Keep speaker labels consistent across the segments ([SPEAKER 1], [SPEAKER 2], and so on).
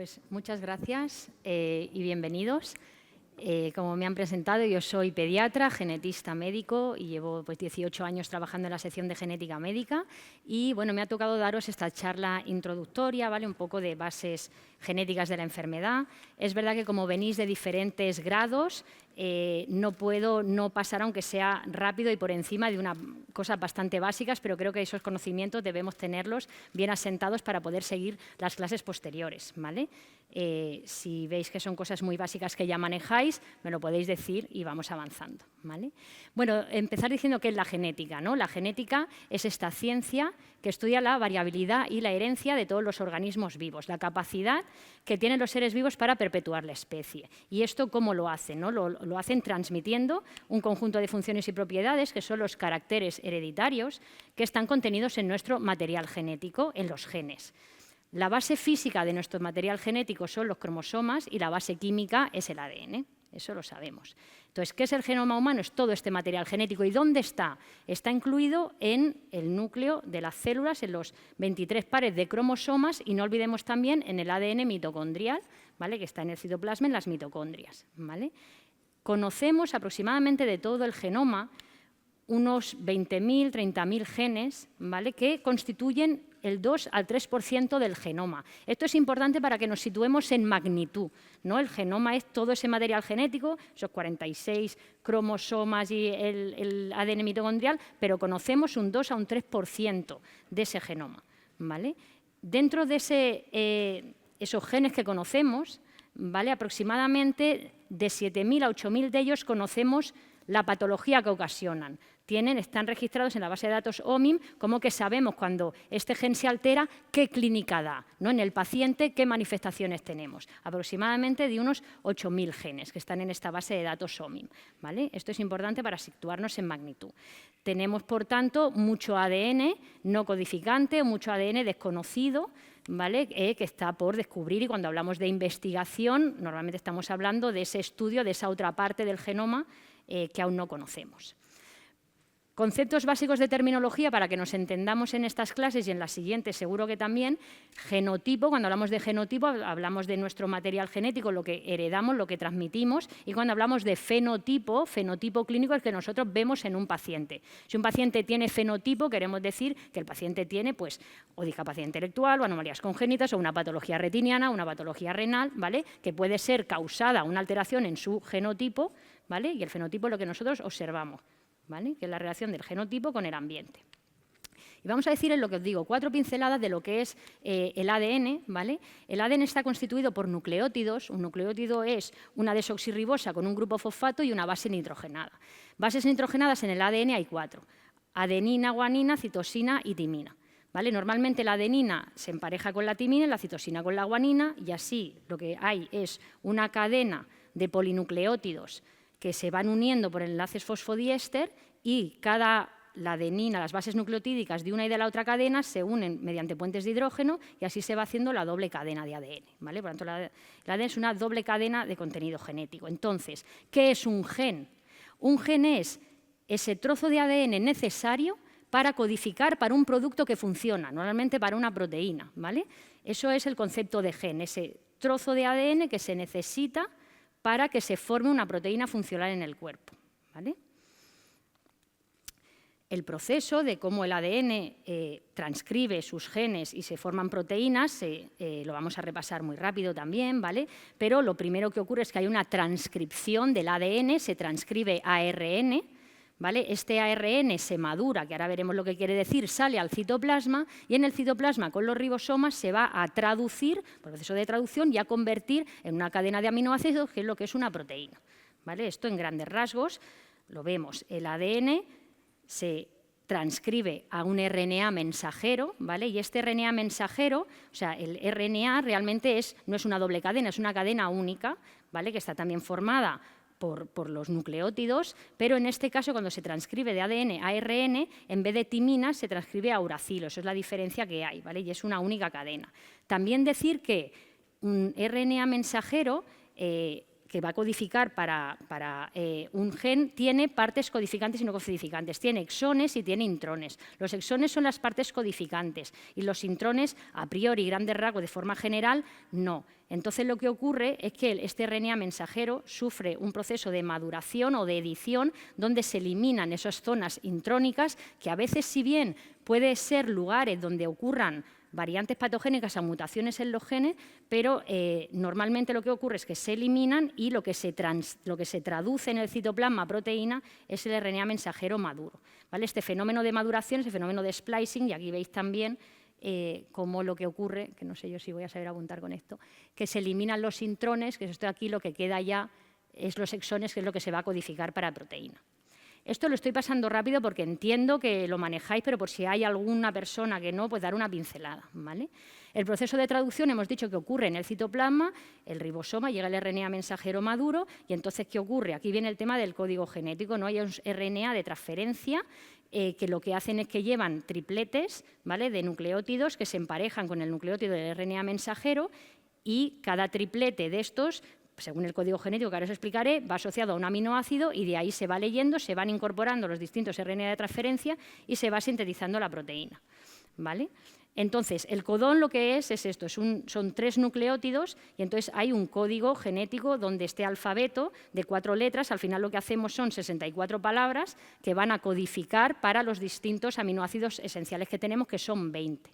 [SPEAKER 1] Pues muchas gracias y bienvenidos. Como me han presentado, yo soy pediatra, genetista médico y llevo 18 años trabajando en la sección de genética médica y bueno, me ha tocado daros esta charla introductoria, ¿vale? Un poco de bases genéticas de la enfermedad. Es verdad que como venís de diferentes grados, no puedo no pasar, aunque sea rápido y por encima de unas cosas bastante básicas, pero creo que esos conocimientos debemos tenerlos bien asentados para poder seguir las clases posteriores, ¿vale? Si veis que son cosas muy básicas que ya manejáis, me lo podéis decir y vamos avanzando, ¿vale? Bueno, empezar diciendo qué es la genética, ¿no? La genética es esta ciencia que estudia la variabilidad y la herencia de todos los organismos vivos, la capacidad que tienen los seres vivos para perpetuar la especie. ¿Y esto cómo lo hacen, no? Lo hacen transmitiendo un conjunto de funciones y propiedades que son los caracteres hereditarios que están contenidos en nuestro material genético, en los genes. La base física de nuestro material genético son los cromosomas y la base química es el ADN. Eso lo sabemos. Entonces, ¿qué es el genoma humano? Es todo este material genético. ¿Y dónde está? Está incluido en el núcleo de las células, en los 23 pares de cromosomas y no olvidemos también en el ADN mitocondrial, ¿vale? Que está en el citoplasma, en las mitocondrias, ¿vale? Conocemos aproximadamente de todo el genoma unos 20.000, 30.000 genes, ¿vale? Que constituyen el 2 al 3% del genoma. Esto es importante para que nos situemos en magnitud, ¿no? El genoma es todo ese material genético, esos 46 cromosomas y el ADN mitocondrial, pero conocemos un 2 a un 3% de ese genoma, ¿vale? Dentro de esos genes que conocemos, ¿vale? Aproximadamente de 7.000 a 8.000 de ellos conocemos la patología que ocasionan. Están registrados en la base de datos OMIM, como que sabemos cuando este gen se altera qué clínica da, ¿no? En el paciente qué manifestaciones tenemos. Aproximadamente de unos 8.000 genes que están en esta base de datos OMIM, ¿vale? Esto es importante para situarnos en magnitud. Tenemos, por tanto, mucho ADN no codificante, mucho ADN desconocido, ¿vale? Que está por descubrir, y cuando hablamos de investigación, normalmente estamos hablando de ese estudio, de esa otra parte del genoma que aún no conocemos. Conceptos básicos de terminología para que nos entendamos en estas clases y en las siguientes seguro que también. Genotipo, cuando hablamos de genotipo hablamos de nuestro material genético, lo que heredamos, lo que transmitimos, y cuando hablamos de fenotipo, fenotipo clínico es el que nosotros vemos en un paciente. Si un paciente tiene fenotipo, queremos decir que el paciente tiene pues, o discapacidad intelectual o anomalías congénitas o una patología retiniana, una patología renal, ¿vale? Que puede ser causada una alteración en su genotipo, ¿vale? Y el fenotipo es lo que nosotros observamos, ¿vale? Que es la relación del genotipo con el ambiente. Y vamos a decir en lo que os digo, 4 pinceladas de lo que es el ADN, ¿vale? El ADN está constituido por nucleótidos. Un nucleótido es una desoxirribosa con un grupo fosfato y una base nitrogenada. Bases nitrogenadas en el ADN hay 4. Adenina, guanina, citosina y timina, ¿vale? Normalmente la adenina se empareja con la timina y la citosina con la guanina, y así lo que hay es una cadena de polinucleótidos que se van uniendo por enlaces fosfodiéster y la adenina, las bases nucleotídicas de una y de la otra cadena se unen mediante puentes de hidrógeno y así se va haciendo la doble cadena de ADN, ¿vale? Por lo tanto, el ADN es una doble cadena de contenido genético. Entonces, ¿qué es un gen? Un gen es ese trozo de ADN necesario para codificar para un producto que funciona, normalmente para una proteína, ¿vale? Eso es el concepto de gen, ese trozo de ADN que se necesita para que se forme una proteína funcional en el cuerpo, ¿vale? El proceso de cómo el ADN transcribe sus genes y se forman proteínas lo vamos a repasar muy rápido también, ¿vale? Pero lo primero que ocurre es que hay una transcripción del ADN, se transcribe ARN, ¿vale? Este ARN se madura, que ahora veremos lo que quiere decir, sale al citoplasma y en el citoplasma con los ribosomas se va a traducir, por proceso de traducción, y a convertir en una cadena de aminoácidos, que es lo que es una proteína, ¿vale? Esto en grandes rasgos lo vemos. El ADN se transcribe a un RNA mensajero, ¿vale? Y este RNA mensajero, o sea, el RNA realmente no es una doble cadena, es una cadena única, ¿vale? Que está también formada por los nucleótidos, pero en este caso cuando se transcribe de ADN a ARN, en vez de timina se transcribe a uracilo, eso es la diferencia que hay, ¿vale? Y es una única cadena. También decir que un RNA mensajero que va a codificar para un gen tiene partes codificantes y no codificantes, tiene exones y tiene intrones. Los exones son las partes codificantes y los intrones, a priori, grandes rasgos, de forma general, no. Entonces, lo que ocurre es que este RNA mensajero sufre un proceso de maduración o de edición donde se eliminan esas zonas intrónicas que a veces, si bien puede ser lugares donde ocurran variantes patogénicas o mutaciones en los genes, pero normalmente lo que ocurre es que se eliminan y lo que se traduce en el citoplasma proteína es el RNA mensajero maduro, ¿vale? Este fenómeno de maduración, ese fenómeno de splicing, y aquí veis también cómo lo que ocurre, que no sé yo si voy a saber apuntar con esto, que se eliminan los intrones, que es esto de aquí, lo que queda ya es los exones, que es lo que se va a codificar para proteína. Esto lo estoy pasando rápido porque entiendo que lo manejáis, pero por si hay alguna persona que no, pues dar una pincelada, ¿vale? El proceso de traducción hemos dicho que ocurre en el citoplasma, el ribosoma, llega el RNA mensajero maduro, y entonces, ¿qué ocurre? Aquí viene el tema del código genético, ¿no? Hay un RNA de transferencia que lo que hacen es que llevan tripletes, ¿vale?, de nucleótidos que se emparejan con el nucleótido del RNA mensajero, y cada triplete de estos, según el código genético que ahora os explicaré, va asociado a un aminoácido y de ahí se va leyendo, se van incorporando los distintos RNA de transferencia y se va sintetizando la proteína, ¿vale? Entonces, el codón lo que es esto, son 3 nucleótidos y entonces hay un código genético donde este alfabeto de 4 letras, al final lo que hacemos son 64 palabras que van a codificar para los distintos aminoácidos esenciales que tenemos, que son 20.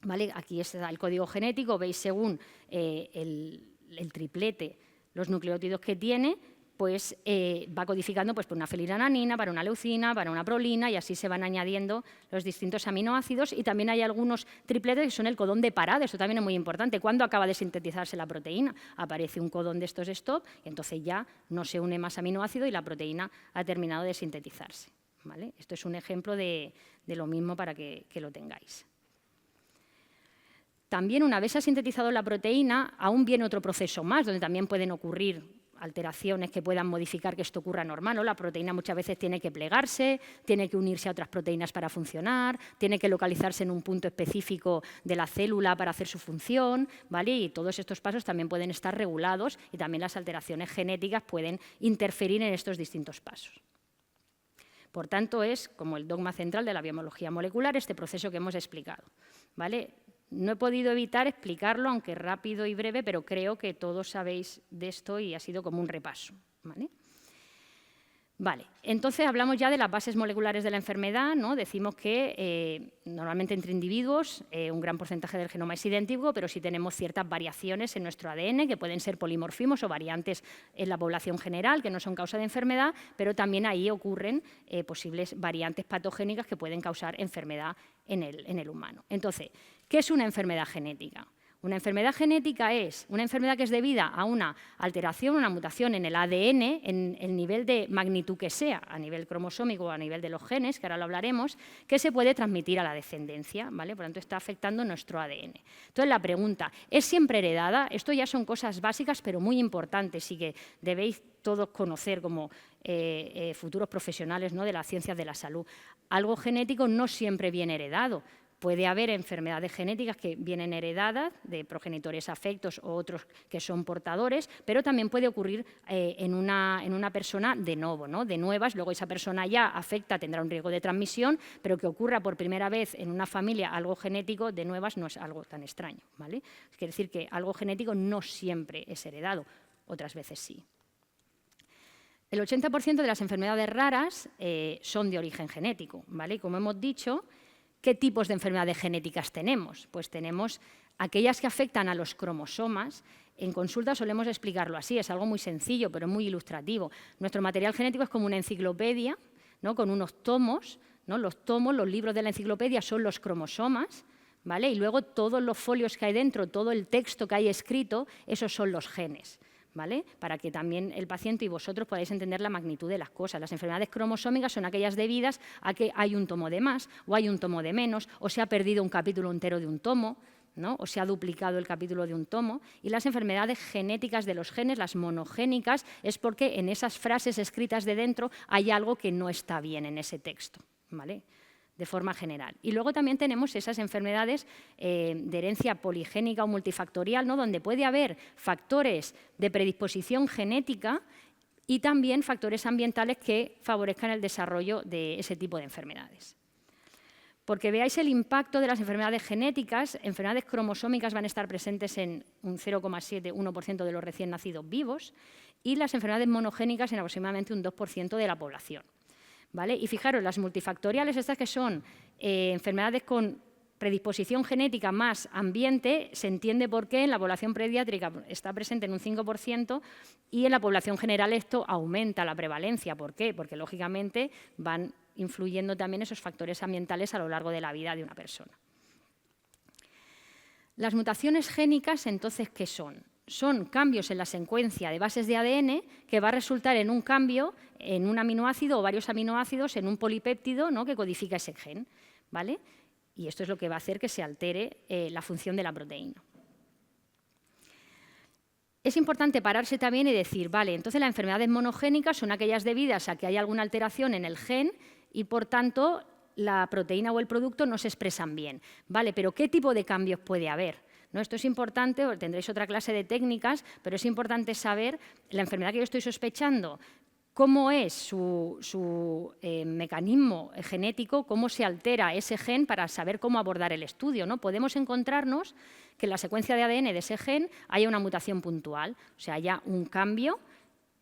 [SPEAKER 1] ¿Vale? Aquí está el código genético, veis según el triplete, los nucleótidos que tiene, pues va codificando pues, por una fenilalanina, para una leucina, para una prolina, y así se van añadiendo los distintos aminoácidos. Y también hay algunos tripletes que son el codón de parada, esto también es muy importante. ¿Cuándo acaba de sintetizarse la proteína? Aparece un codón de estos stop y entonces ya no se une más aminoácido y la proteína ha terminado de sintetizarse, ¿vale? Esto es un ejemplo de lo mismo para que lo tengáis. También, una vez se ha sintetizado la proteína, aún viene otro proceso más, donde también pueden ocurrir alteraciones que puedan modificar que esto ocurra normal, ¿no? La proteína muchas veces tiene que plegarse, tiene que unirse a otras proteínas para funcionar, tiene que localizarse en un punto específico de la célula para hacer su función, ¿vale? Y todos estos pasos también pueden estar regulados y también las alteraciones genéticas pueden interferir en estos distintos pasos. Por tanto, es como el dogma central de la biología molecular este proceso que hemos explicado, ¿vale? No he podido evitar explicarlo, aunque rápido y breve, pero creo que todos sabéis de esto y ha sido como un repaso, ¿vale? Vale, entonces hablamos ya de las bases moleculares de la enfermedad, ¿no? Decimos que normalmente entre individuos un gran porcentaje del genoma es idéntico, pero sí tenemos ciertas variaciones en nuestro ADN, que pueden ser polimorfismos o variantes en la población general, que no son causa de enfermedad, pero también ahí ocurren posibles variantes patogénicas que pueden causar enfermedad en el humano. Entonces, ¿qué es una enfermedad genética? Una enfermedad genética es una enfermedad que es debida a una alteración, una mutación en el ADN, en el nivel de magnitud que sea, a nivel cromosómico o a nivel de los genes, que ahora lo hablaremos, que se puede transmitir a la descendencia, ¿vale? Por lo tanto, está afectando nuestro ADN. Entonces, la pregunta, ¿es siempre heredada? Esto ya son cosas básicas, pero muy importantes y que debéis todos conocer como futuros profesionales, ¿no?, de las ciencias de la salud. Algo genético no siempre viene heredado. Puede haber enfermedades genéticas que vienen heredadas de progenitores afectos o otros que son portadores, pero también puede ocurrir en una persona de novo, ¿no?, de nuevas. Luego esa persona ya afecta, tendrá un riesgo de transmisión, pero que ocurra por primera vez en una familia algo genético de nuevas no es algo tan extraño, ¿vale? Quiere decir que algo genético no siempre es heredado, otras veces sí. El 80% de las enfermedades raras son de origen genético, ¿vale? Como hemos dicho, ¿qué tipos de enfermedades genéticas tenemos? Pues tenemos aquellas que afectan a los cromosomas. En consulta solemos explicarlo así, es algo muy sencillo, pero muy ilustrativo. Nuestro material genético es como una enciclopedia, ¿no?, con unos tomos, ¿no? Los tomos, los libros de la enciclopedia son los cromosomas, ¿vale? Y luego todos los folios que hay dentro, todo el texto que hay escrito, esos son los genes, ¿vale? Para que también el paciente y vosotros podáis entender la magnitud de las cosas. Las enfermedades cromosómicas son aquellas debidas a que hay un tomo de más o hay un tomo de menos, o se ha perdido un capítulo entero de un tomo, ¿no?, o se ha duplicado el capítulo de un tomo. Y las enfermedades genéticas de los genes, las monogénicas, es porque en esas frases escritas de dentro hay algo que no está bien en ese texto, ¿vale?, de forma general. Y luego también tenemos esas enfermedades de herencia poligénica o multifactorial, ¿no?, donde puede haber factores de predisposición genética y también factores ambientales que favorezcan el desarrollo de ese tipo de enfermedades. porque veáis el impacto de las enfermedades genéticas. Enfermedades cromosómicas van a estar presentes en un 0,71% de los recién nacidos vivos y las enfermedades monogénicas en aproximadamente un 2% de la población. ¿Vale? Y fijaros, las multifactoriales, estas que son enfermedades con predisposición genética más ambiente, se entiende por qué en la población pediátrica está presente en un 5% y en la población general esto aumenta la prevalencia. ¿Por qué? Porque lógicamente van influyendo también esos factores ambientales a lo largo de la vida de una persona. Las mutaciones génicas, entonces, ¿qué son? Son cambios en la secuencia de bases de ADN que va a resultar en un cambio en un aminoácido o varios aminoácidos en un polipéptido, ¿no?, que codifica ese gen, ¿vale? Y esto es lo que va a hacer que se altere la función de la proteína. Es importante pararse también y decir, vale, entonces las enfermedades monogénicas son aquellas debidas a que hay alguna alteración en el gen y, por tanto, la proteína o el producto no se expresan bien. Vale, pero ¿qué tipo de cambios puede haber? ¿No? Esto es importante, tendréis otra clase de técnicas, pero es importante saber la enfermedad que yo estoy sospechando, cómo es su mecanismo genético, cómo se altera ese gen para saber cómo abordar el estudio, ¿no? Podemos encontrarnos que en la secuencia de ADN de ese gen haya una mutación puntual, o sea, haya un cambio,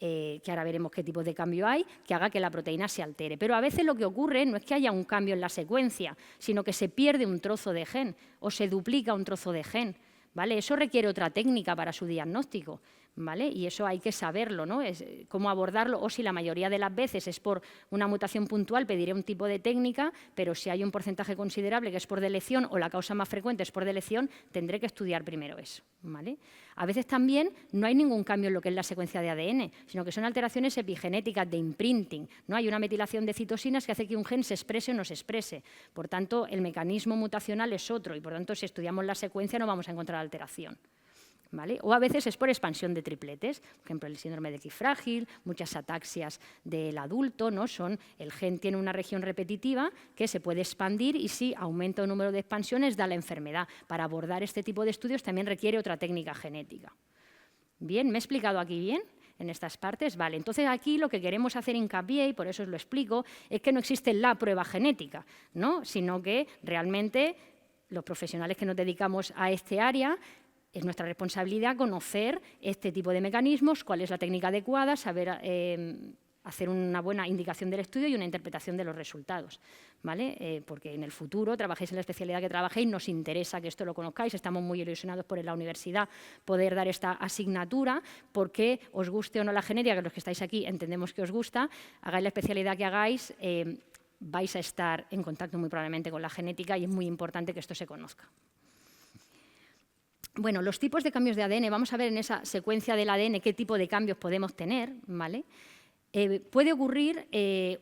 [SPEAKER 1] que ahora veremos qué tipo de cambio hay, que haga que la proteína se altere. Pero a veces lo que ocurre no es que haya un cambio en la secuencia, sino que se pierde un trozo de gen o se duplica un trozo de gen, ¿vale? Eso requiere otra técnica para su diagnóstico, ¿vale? Y eso hay que saberlo, ¿no? Es cómo abordarlo, o si la mayoría de las veces es por una mutación puntual, pediré un tipo de técnica, pero si hay un porcentaje considerable que es por delección o la causa más frecuente es por delección, tendré que estudiar primero eso, ¿vale? A veces también no hay ningún cambio en lo que es la secuencia de ADN, sino que son alteraciones epigenéticas de imprinting, ¿no? Hay una metilación de citosinas que hace que un gen se exprese o no se exprese. Por tanto, el mecanismo mutacional es otro y, por tanto, si estudiamos la secuencia no vamos a encontrar alteración, ¿vale? O a veces es por expansión de tripletes, por ejemplo, el síndrome de X frágil, muchas ataxias del adulto, ¿no? El gen tiene una región repetitiva que se puede expandir y si aumenta el número de expansiones da la enfermedad. Para abordar este tipo de estudios también requiere otra técnica genética. Bien, ¿me he explicado aquí bien? En estas partes, vale. Entonces aquí lo que queremos hacer hincapié, y por eso os lo explico, es que no existe la prueba genética, ¿no? Sino que realmente los profesionales que nos dedicamos a este área es nuestra responsabilidad conocer este tipo de mecanismos, cuál es la técnica adecuada, saber hacer una buena indicación del estudio y una interpretación de los resultados, ¿vale? Porque en el futuro, trabajéis en la especialidad que trabajéis, nos interesa que esto lo conozcáis, estamos muy ilusionados por en la universidad poder dar esta asignatura, porque os guste o no la genética, que los que estáis aquí entendemos que os gusta, hagáis la especialidad que hagáis, vais a estar en contacto muy probablemente con la genética y es muy importante que esto se conozca. Bueno, los tipos de cambios de ADN, vamos a ver en esa secuencia del ADN qué tipo de cambios podemos tener, ¿vale? Puede ocurrir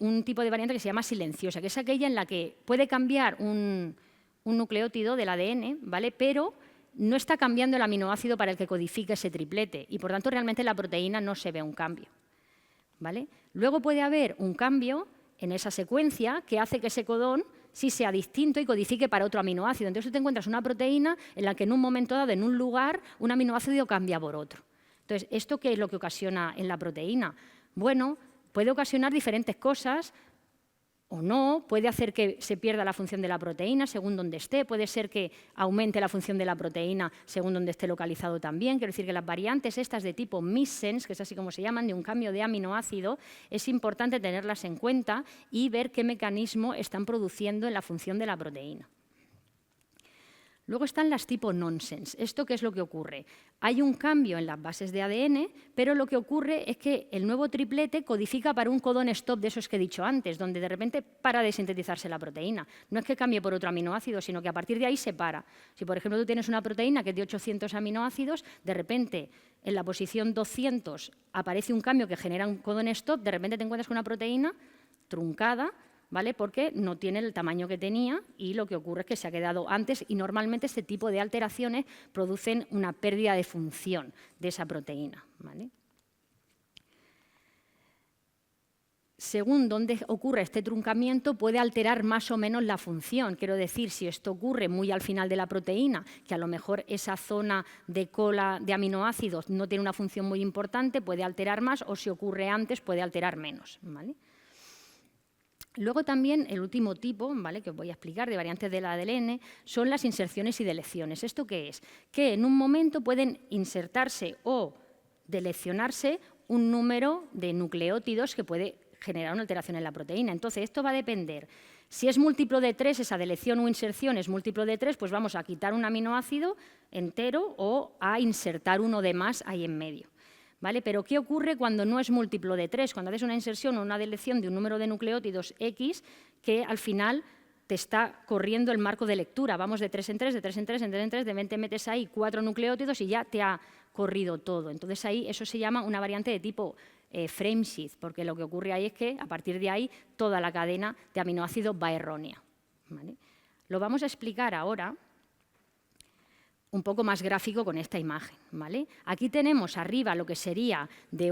[SPEAKER 1] un tipo de variante que se llama silenciosa, que es aquella en la que puede cambiar un nucleótido del ADN, ¿vale? Pero no está cambiando el aminoácido para el que codifica ese triplete y, por tanto, realmente en la proteína no se ve un cambio, ¿vale? Luego puede haber un cambio en esa secuencia que hace que ese codón sí sea distinto y codifique para otro aminoácido. Entonces tú te encuentras una proteína en la que en un momento dado, en un lugar, un aminoácido cambia por otro. Entonces, ¿esto qué es lo que ocasiona en la proteína? Bueno, puede ocasionar diferentes cosas o no, puede hacer que se pierda la función de la proteína según donde esté, puede ser que aumente la función de la proteína según donde esté localizado también. Quiero decir que las variantes estas de tipo missense, que es así como se llaman, de un cambio de aminoácido, es importante tenerlas en cuenta y ver qué mecanismo están produciendo en la función de la proteína. Luego están las tipo nonsense. ¿Esto qué es lo que ocurre? Hay un cambio en las bases de ADN, pero lo que ocurre es que el nuevo triplete codifica para un codón stop de esos que he dicho antes, donde de repente para de sintetizarse la proteína. No es que cambie por otro aminoácido, sino que a partir de ahí se para. Si, por ejemplo, tú tienes una proteína que es de 800 aminoácidos, de repente en la posición 200 aparece un cambio que genera un codón stop, de repente te encuentras con una proteína truncada, ¿vale? Porque no tiene el tamaño que tenía y lo que ocurre es que se ha quedado antes y normalmente este tipo de alteraciones producen una pérdida de función de esa proteína, ¿vale? Según dónde ocurre este truncamiento, puede alterar más o menos la función. Quiero decir, si esto ocurre muy al final de la proteína, que a lo mejor esa zona de cola de aminoácidos no tiene una función muy importante, puede alterar más, o si ocurre antes, puede alterar menos, ¿vale? Luego también el último tipo, ¿vale?, que os voy a explicar, de variantes del ADN, son las inserciones y deleciones. ¿Esto qué es? Que en un momento pueden insertarse o deleccionarse un número de nucleótidos que puede generar una alteración en la proteína. Entonces, esto va a depender. Si es múltiplo de 3, esa delección o inserción es múltiplo de 3, pues vamos a quitar un aminoácido entero o a insertar uno de más ahí en medio. ¿Vale? Pero ¿qué ocurre cuando no es múltiplo de 3? Cuando haces una inserción o una delección de un número de nucleótidos X que al final te está corriendo el marco de lectura. Vamos de 3 en 3, de 3 en 3, de 3 en 3, de repente metes ahí 4 nucleótidos y ya te ha corrido todo. Entonces ahí eso se llama una variante de tipo frameshift, porque lo que ocurre ahí es que a partir de ahí toda la cadena de aminoácidos va errónea. ¿Vale? Lo vamos a explicar ahora un poco más gráfico con esta imagen, ¿vale? Aquí tenemos arriba lo que sería de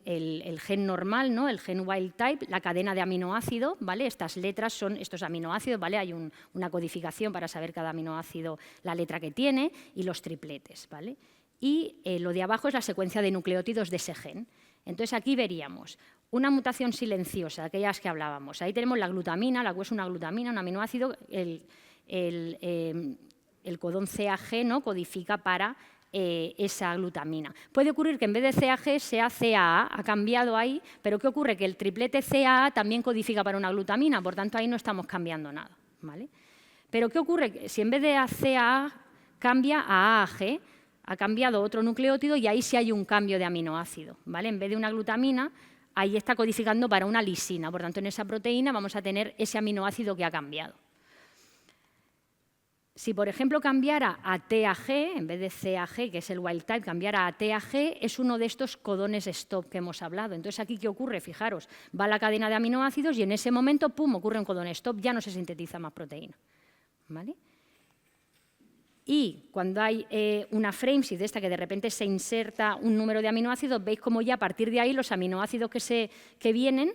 [SPEAKER 1] el gen normal, ¿no?, el gen wild type, la cadena de aminoácido, ¿vale? Estas letras son estos aminoácidos, ¿vale? Hay una codificación para saber cada aminoácido, la letra que tiene, y los tripletes, ¿vale? Y lo de abajo es la secuencia de nucleótidos de ese gen. Entonces aquí veríamos una mutación silenciosa, aquellas que hablábamos. Ahí tenemos la glutamina, la que es una glutamina, un aminoácido, el codón CAG, ¿no?, codifica para esa glutamina. Puede ocurrir que en vez de CAG sea CAA, ha cambiado ahí, pero ¿qué ocurre? Que el triplete CAA también codifica para una glutamina, por tanto ahí no estamos cambiando nada, ¿vale? Pero ¿qué ocurre? Si en vez de CAA cambia a AAG, ha cambiado otro nucleótido y ahí sí hay un cambio de aminoácido, ¿vale? En vez de una glutamina, ahí está codificando para una lisina, por tanto en esa proteína vamos a tener ese aminoácido que ha cambiado. Si, por ejemplo, cambiara a TAG, en vez de CAG, que es el wild type, cambiara a TAG, es uno de estos codones stop que hemos hablado. Entonces, ¿aquí qué ocurre? Fijaros, va la cadena de aminoácidos y en ese momento, pum, ocurre un codón stop, ya no se sintetiza más proteína, ¿vale? Y cuando hay una frameshift de esta que de repente se inserta un número de aminoácidos, veis como ya a partir de ahí los aminoácidos que vienen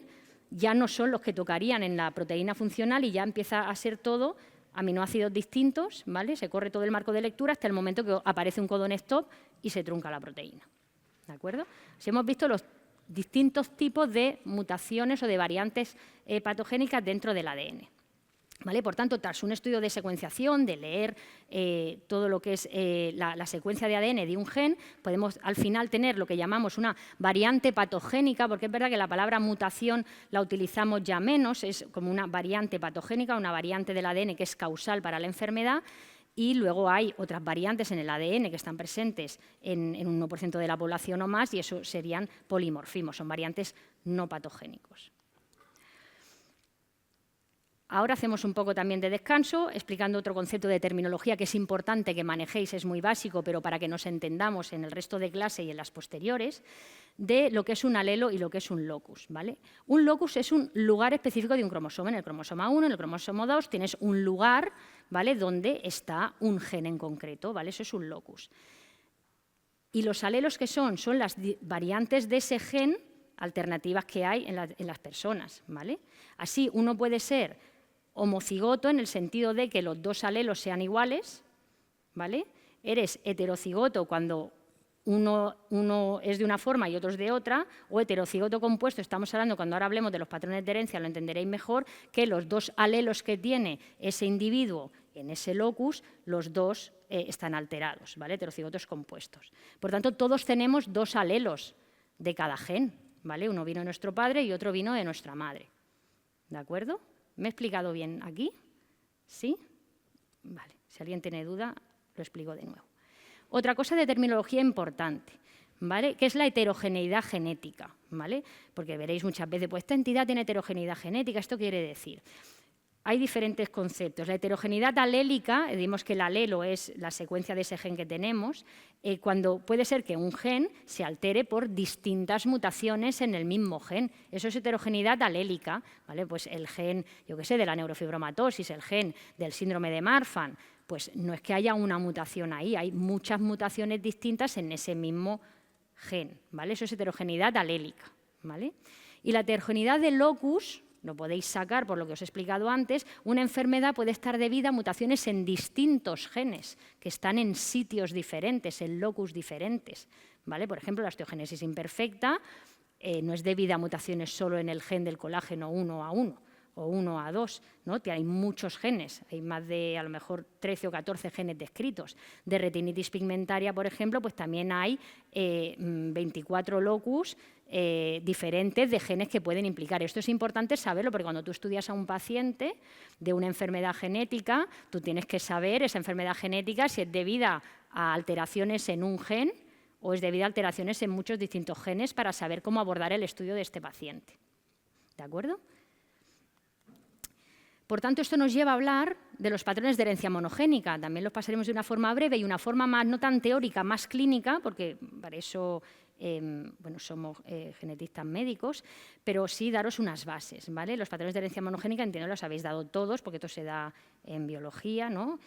[SPEAKER 1] ya no son los que tocarían en la proteína funcional y ya empieza a ser todo aminoácidos distintos, ¿vale? Se corre todo el marco de lectura hasta el momento que aparece un codón stop y se trunca la proteína, ¿de acuerdo? Si hemos visto los distintos tipos de mutaciones o de variantes patogénicas dentro del ADN. ¿Vale? Por tanto, tras un estudio de secuenciación, de leer todo lo que es la secuencia de ADN de un gen, podemos al final tener lo que llamamos una variante patogénica, porque es verdad que la palabra mutación la utilizamos ya menos, es como una variante patogénica, una variante del ADN que es causal para la enfermedad, y luego hay otras variantes en el ADN que están presentes en un 1% de la población o más, y eso serían polimorfismos, son variantes no patogénicos. Ahora hacemos un poco también de descanso, explicando otro concepto de terminología que es importante que manejéis, es muy básico, pero para que nos entendamos en el resto de clase y en las posteriores, de lo que es un alelo y lo que es un locus, ¿vale? Un locus es un lugar específico de un cromosoma. En el cromosoma 1, en el cromosoma 2, tienes un lugar, ¿vale?, donde está un gen en concreto, ¿vale? Eso es un locus. Y los alelos, ¿qué son? Son las variantes de ese gen alternativas que hay en las personas, ¿vale? Así, uno puede ser homocigoto en el sentido de que los dos alelos sean iguales, ¿vale? Eres heterocigoto cuando uno es de una forma y otro es de otra, o heterocigoto compuesto, estamos hablando, cuando ahora hablemos de los patrones de herencia, lo entenderéis mejor, que los dos alelos que tiene ese individuo en ese locus, los dos están alterados, ¿vale? Heterocigotos compuestos. Por tanto, todos tenemos dos alelos de cada gen, ¿vale? Uno vino de nuestro padre y otro vino de nuestra madre, ¿de acuerdo? ¿Me he explicado bien aquí? ¿Sí? Vale, si alguien tiene duda, lo explico de nuevo. Otra cosa de terminología importante, ¿vale?, que es la heterogeneidad genética, ¿vale? Porque veréis muchas veces, pues esta entidad tiene heterogeneidad genética, ¿esto quiere decir? Hay diferentes conceptos. La heterogeneidad alélica, dimos que el alelo es la secuencia de ese gen que tenemos, cuando puede ser que un gen se altere por distintas mutaciones en el mismo gen. Eso es heterogeneidad alélica, ¿vale? Pues el gen, yo qué sé, de la neurofibromatosis, el gen del síndrome de Marfan, pues no es que haya una mutación ahí, hay muchas mutaciones distintas en ese mismo gen, ¿vale? Eso es heterogeneidad alélica, ¿vale? Y la heterogeneidad de locus, lo podéis sacar por lo que os he explicado antes, una enfermedad puede estar debida a mutaciones en distintos genes, que están en sitios diferentes, en locus diferentes, ¿vale? Por ejemplo, la osteogénesis imperfecta no es debida a mutaciones solo en el gen del colágeno 1A1, o 1A2, ¿no? Hay muchos genes, hay más de a lo mejor 13 o 14 genes descritos. De retinitis pigmentaria, por ejemplo, pues también hay 24 locus diferentes de genes que pueden implicar. Esto es importante saberlo porque cuando tú estudias a un paciente de una enfermedad genética, tú tienes que saber esa enfermedad genética si es debida a alteraciones en un gen o es debida a alteraciones en muchos distintos genes para saber cómo abordar el estudio de este paciente. ¿De acuerdo? Por tanto, esto nos lleva a hablar de los patrones de herencia monogénica. También los pasaremos de una forma breve y una forma más, no tan teórica, más clínica, porque para eso bueno, somos genetistas médicos, pero sí daros unas bases, ¿vale? Los patrones de herencia monogénica, entiendo, los habéis dado todos, porque esto se da en biología, ¿no?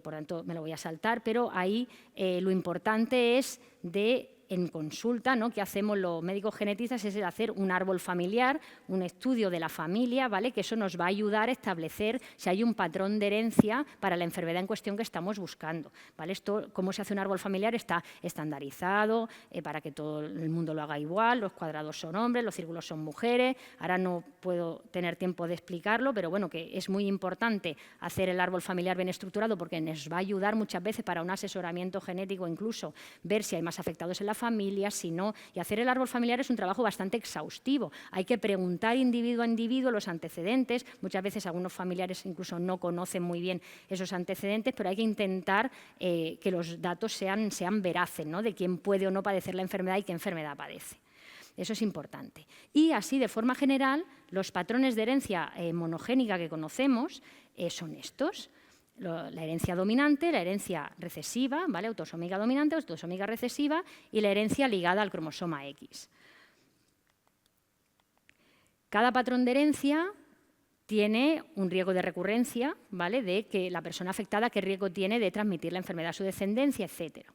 [SPEAKER 1] Por tanto, me lo voy a saltar, pero ahí lo importante es en consulta, ¿no?, que hacemos los médicos genetistas, es el hacer un árbol familiar, un estudio de la familia, ¿vale?, que eso nos va a ayudar a establecer si hay un patrón de herencia para la enfermedad en cuestión que estamos buscando, ¿vale? Esto, cómo se hace un árbol familiar, está estandarizado para que todo el mundo lo haga igual, los cuadrados son hombres, los círculos son mujeres, ahora no puedo tener tiempo de explicarlo, pero bueno, que es muy importante hacer el árbol familiar bien estructurado porque nos va a ayudar muchas veces para un asesoramiento genético, incluso ver si hay más afectados en la familia, si no, y hacer el árbol familiar es un trabajo bastante exhaustivo. Hay que preguntar individuo a individuo los antecedentes, muchas veces algunos familiares incluso no conocen muy bien esos antecedentes, pero hay que intentar que los datos sean veraces, ¿no?, de quién puede o no padecer la enfermedad y qué enfermedad padece. Eso es importante. Y así, de forma general, los patrones de herencia monogénica que conocemos son estos. La herencia dominante, la herencia recesiva, ¿vale?, autosómica dominante, autosómica recesiva, y la herencia ligada al cromosoma X. Cada patrón de herencia tiene un riesgo de recurrencia, ¿vale?, de que la persona afectada, qué riesgo tiene de transmitir la enfermedad a su descendencia, etcétera.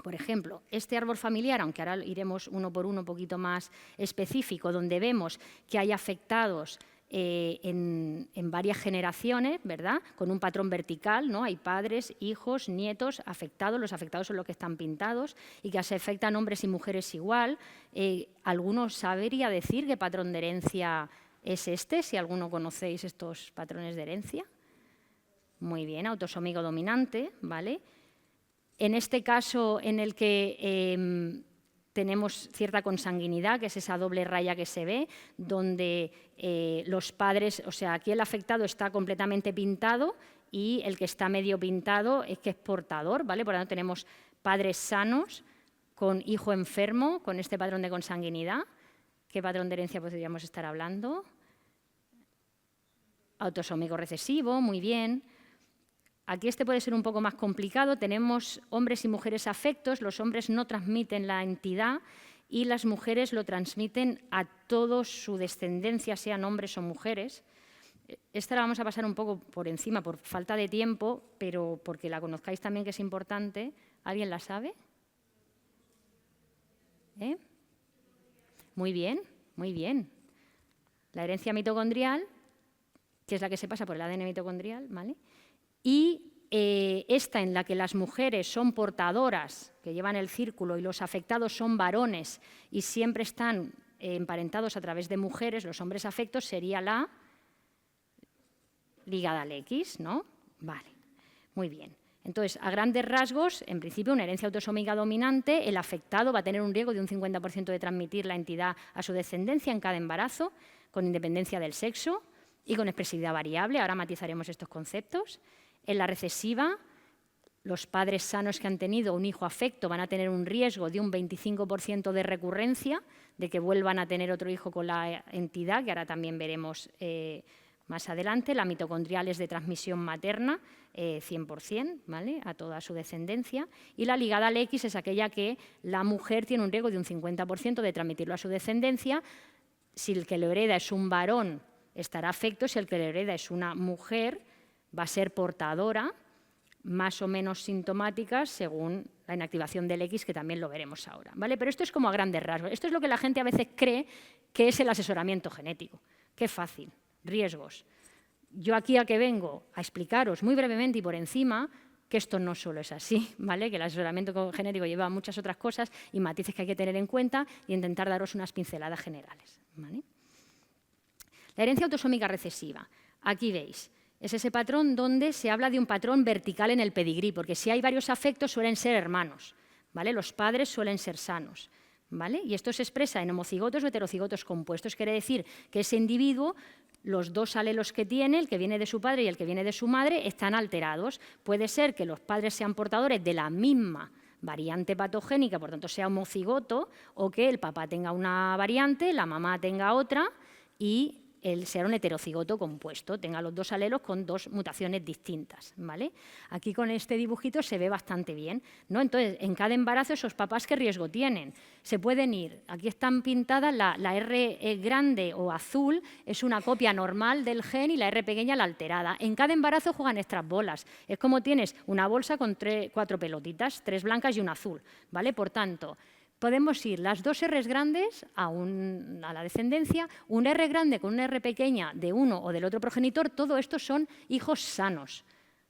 [SPEAKER 1] Por ejemplo, este árbol familiar, aunque ahora iremos uno por uno un poquito más específico, donde vemos que hay afectados en varias generaciones, ¿verdad?, con un patrón vertical, ¿no? Hay padres, hijos, nietos afectados, los afectados son los que están pintados y que se afectan hombres y mujeres igual. ¿Alguno sabría decir qué patrón de herencia es este? Si alguno conocéis estos patrones de herencia. Muy bien, autosómico dominante, ¿vale? En este caso en el que tenemos cierta consanguinidad, que es esa doble raya que se ve, donde los padres, o sea, aquí el afectado está completamente pintado y el que está medio pintado es que es portador, ¿vale? Por lo tanto, tenemos padres sanos con hijo enfermo, con este patrón de consanguinidad. ¿Qué patrón de herencia podríamos estar hablando? Autosómico recesivo, muy bien. Aquí este puede ser un poco más complicado. Tenemos hombres y mujeres afectos. Los hombres no transmiten la entidad y las mujeres lo transmiten a toda su descendencia, sean hombres o mujeres. Esta la vamos a pasar un poco por encima por falta de tiempo, pero porque la conozcáis también, que es importante. ¿Alguien la sabe? Muy bien, muy bien. La herencia mitocondrial, que es la que se pasa por el ADN mitocondrial, ¿vale? Y esta en la que las mujeres son portadoras, que llevan el círculo, y los afectados son varones y siempre están emparentados a través de mujeres, los hombres afectos, sería la ligada al X, ¿no? Vale, muy bien. Entonces, a grandes rasgos, en principio, una herencia autosómica dominante, el afectado va a tener un riesgo de un 50% de transmitir la entidad a su descendencia en cada embarazo, con independencia del sexo y con expresividad variable. Ahora matizaremos estos conceptos. En la recesiva, los padres sanos que han tenido un hijo afecto van a tener un riesgo de un 25% de recurrencia, de que vuelvan a tener otro hijo con la entidad, que ahora también veremos más adelante. La mitocondrial es de transmisión materna, 100%, ¿vale?, a toda su descendencia. Y la ligada al X es aquella que la mujer tiene un riesgo de un 50% de transmitirlo a su descendencia. Si el que lo hereda es un varón, estará afecto. Si el que lo hereda es una mujer, va a ser portadora, más o menos sintomáticas según la inactivación del X, que también lo veremos ahora, ¿vale? Pero esto es como a grandes rasgos. Esto es lo que la gente a veces cree que es el asesoramiento genético. Qué fácil. Riesgos. Yo aquí a que vengo a explicaros muy brevemente y por encima que esto no solo es así, ¿vale? Que el asesoramiento genético lleva muchas otras cosas y matices que hay que tener en cuenta y intentar daros unas pinceladas generales, ¿vale? La herencia autosómica recesiva. Aquí veis. Es ese patrón donde se habla de un patrón vertical en el pedigrí, porque si hay varios afectos suelen ser hermanos, ¿vale? Los padres suelen ser sanos, ¿vale? Y esto se expresa en homocigotos o heterocigotos compuestos. Quiere decir que ese individuo, los dos alelos que tiene, el que viene de su padre y el que viene de su madre, están alterados. Puede ser que los padres sean portadores de la misma variante patogénica, por tanto sea homocigoto, o que el papá tenga una variante, la mamá tenga otra y él sea un heterocigoto compuesto, tenga los dos alelos con dos mutaciones distintas, ¿vale? Aquí con este dibujito se ve bastante bien, ¿no? Entonces, en cada embarazo, esos papás, ¿qué riesgo tienen? Se pueden ir, aquí están pintadas, la R grande o azul es una copia normal del gen y la R pequeña la alterada. En cada embarazo juegan estas bolas, es como tienes una bolsa con 4 pelotitas, 3 blancas y una azul, ¿vale? Por tanto, podemos ir las dos R's grandes a la descendencia, un R grande con una R pequeña de uno o del otro progenitor, todo esto son hijos sanos,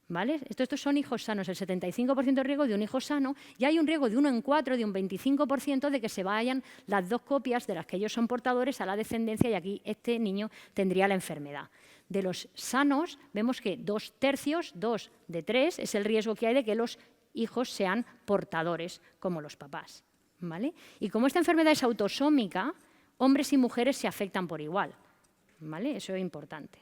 [SPEAKER 1] ¿vale? Estos son hijos sanos, el 75% de riesgo de un hijo sano, y hay un riesgo de 1 en 4, de un 25% de que se vayan las dos copias de las que ellos son portadores a la descendencia y aquí este niño tendría la enfermedad. De los sanos vemos que 2/3, 2 de 3, es el riesgo que hay de que los hijos sean portadores como los papás. ¿Vale? Y como esta enfermedad es autosómica, hombres y mujeres se afectan por igual, ¿vale? Eso es importante.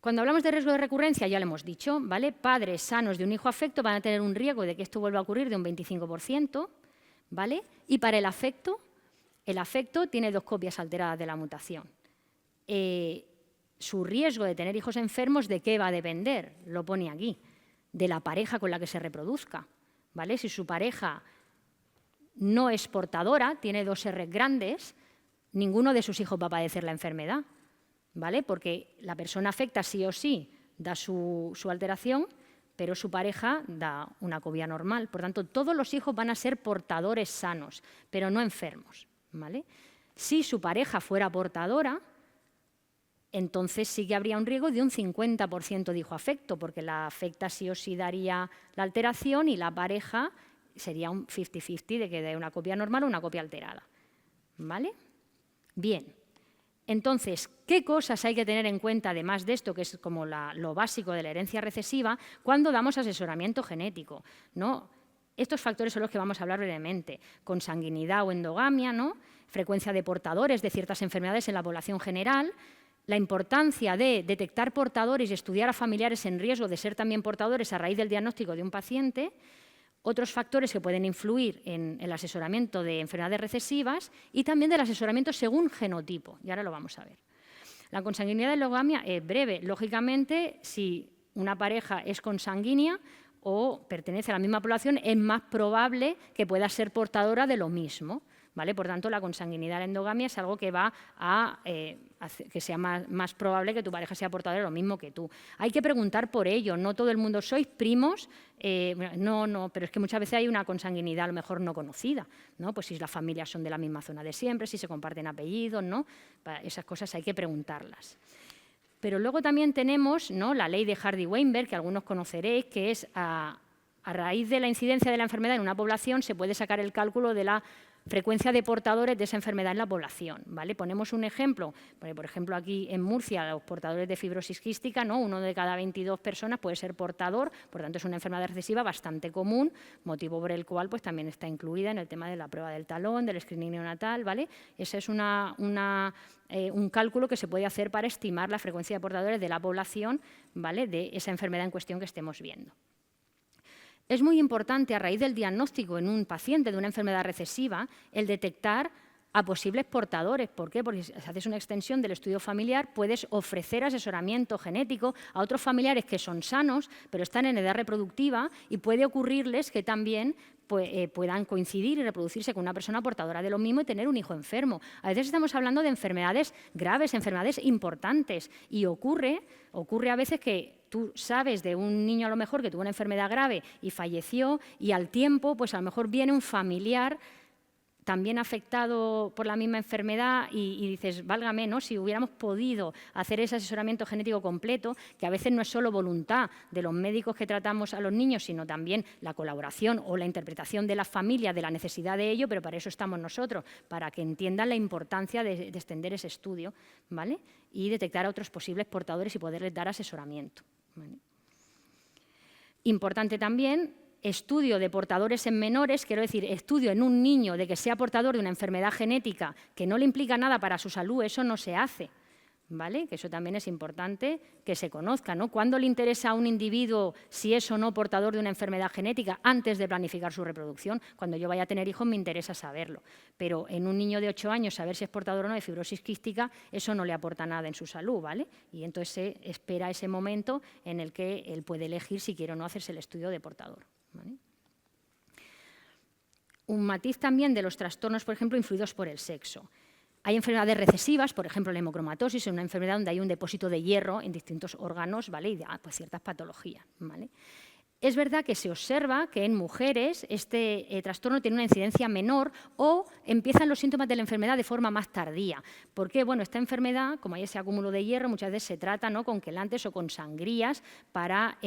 [SPEAKER 1] Cuando hablamos de riesgo de recurrencia, ya lo hemos dicho, ¿vale? Padres sanos de un hijo afecto van a tener un riesgo de que esto vuelva a ocurrir de un 25%, ¿vale? Y para el afecto tiene 2 copias alteradas de la mutación. Su riesgo de tener hijos enfermos, ¿de qué va a depender? Lo pone aquí, de la pareja con la que se reproduzca, ¿vale? Si su pareja no es portadora, tiene 2 R grandes, ninguno de sus hijos va a padecer la enfermedad, ¿vale? Porque la persona afecta sí o sí, da su alteración, pero su pareja da una copia normal. Por tanto, todos los hijos van a ser portadores sanos, pero no enfermos, ¿vale? Si su pareja fuera portadora, entonces sí que habría un riesgo de un 50% de hijo afecto, porque la afecta sí o sí daría la alteración y la pareja sería un 50-50 de que dé una copia normal o una copia alterada, ¿vale? Bien, entonces, ¿qué cosas hay que tener en cuenta, además de esto, que es como lo básico de la herencia recesiva, cuando damos asesoramiento genético, ¿no? Estos factores son los que vamos a hablar brevemente, consanguinidad o endogamia, ¿no? Frecuencia de portadores de ciertas enfermedades en la población general, la importancia de detectar portadores y estudiar a familiares en riesgo de ser también portadores a raíz del diagnóstico de un paciente, otros factores que pueden influir en el asesoramiento de enfermedades recesivas y también del asesoramiento según genotipo, y ahora lo vamos a ver. La consanguinidad de endogamia es breve. Lógicamente, si una pareja es consanguínea o pertenece a la misma población, es más probable que pueda ser portadora de lo mismo, ¿vale? Por tanto, la consanguinidad de la endogamia es algo que va a hacer que sea más probable que tu pareja sea portadora de lo mismo que tú. Hay que preguntar por ello, no todo el mundo sois primos, no, pero es que muchas veces hay una consanguinidad a lo mejor no conocida, ¿no? Pues si las familias son de la misma zona de siempre, si se comparten apellidos, ¿no? Esas cosas hay que preguntarlas. Pero luego también tenemos, ¿no?, la ley de Hardy-Weinberg, que algunos conoceréis, que es a raíz de la incidencia de la enfermedad en una población se puede sacar el cálculo de la frecuencia de portadores de esa enfermedad en la población, ¿vale? Ponemos un ejemplo, por ejemplo aquí en Murcia los portadores de fibrosis quística, ¿no?, 1 de cada 22 personas puede ser portador, por tanto es una enfermedad recesiva bastante común, motivo por el cual pues, también está incluida en el tema de la prueba del talón, del screening neonatal, ¿vale? Ese es un cálculo que se puede hacer para estimar la frecuencia de portadores de la población, ¿vale?, de esa enfermedad en cuestión que estemos viendo. Es muy importante, a raíz del diagnóstico en un paciente de una enfermedad recesiva, el detectar a posibles portadores. ¿Por qué? Porque si haces una extensión del estudio familiar, puedes ofrecer asesoramiento genético a otros familiares que son sanos, pero están en edad reproductiva y puede ocurrirles que también puedan coincidir y reproducirse con una persona portadora de lo mismo y tener un hijo enfermo. A veces estamos hablando de enfermedades graves, enfermedades importantes, y ocurre a veces que tú sabes de un niño a lo mejor que tuvo una enfermedad grave y falleció, y al tiempo pues a lo mejor viene un familiar también afectado por la misma enfermedad y dices, válgame, ¿no? Si hubiéramos podido hacer ese asesoramiento genético completo, que a veces no es solo voluntad de los médicos que tratamos a los niños, sino también la colaboración o la interpretación de las familias de la necesidad de ello, pero para eso estamos nosotros, para que entiendan la importancia de extender ese estudio, ¿vale? Y detectar a otros posibles portadores y poderles dar asesoramiento, ¿vale? Importante también, estudio de portadores en menores, quiero decir, estudio en un niño de que sea portador de una enfermedad genética que no le implica nada para su salud, eso no se hace, ¿vale? Que eso también es importante que se conozca, ¿no? ¿Cuándo le interesa a un individuo si es o no portador de una enfermedad genética? Antes de planificar su reproducción. Cuando yo vaya a tener hijos me interesa saberlo, pero en un niño de 8 años saber si es portador o no de fibrosis quística, eso no le aporta nada en su salud, ¿vale? Y entonces se espera ese momento en el que él puede elegir si quiere o no hacerse el estudio de portador, ¿vale? Un matiz también de los trastornos, por ejemplo, influidos por el sexo. Hay enfermedades recesivas, por ejemplo, la hemocromatosis, es una enfermedad donde hay un depósito de hierro en distintos órganos, ¿vale? Y da pues, ciertas patologías, ¿vale? Es verdad que se observa que en mujeres este trastorno tiene una incidencia menor o empiezan los síntomas de la enfermedad de forma más tardía. ¿Por qué? Bueno, esta enfermedad, como hay ese acúmulo de hierro, muchas veces se trata, ¿no?, con quelantes o con sangrías para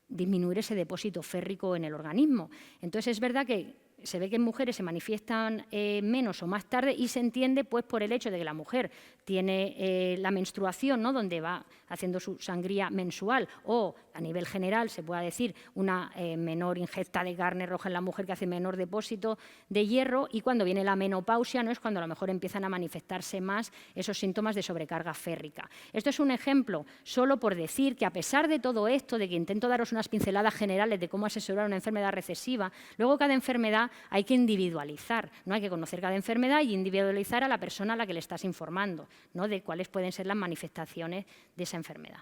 [SPEAKER 1] disminuir ese depósito férrico en el organismo. Entonces, es verdad que se ve que en mujeres se manifiestan menos o más tarde y se entiende pues, por el hecho de que la mujer tiene la menstruación, ¿no?, donde va haciendo su sangría mensual, o a nivel general se puede decir una menor ingesta de carne roja en la mujer que hace menor depósito de hierro, y cuando viene la menopausia, ¿no?, es cuando a lo mejor empiezan a manifestarse más esos síntomas de sobrecarga férrica. Esto es un ejemplo solo por decir que a pesar de todo esto, de que intento daros unas pinceladas generales de cómo asesorar una enfermedad recesiva, luego cada enfermedad hay que individualizar, ¿no? Hay que conocer cada enfermedad y individualizar a la persona a la que le estás informando, ¿no?, de cuáles pueden ser las manifestaciones de esa enfermedad.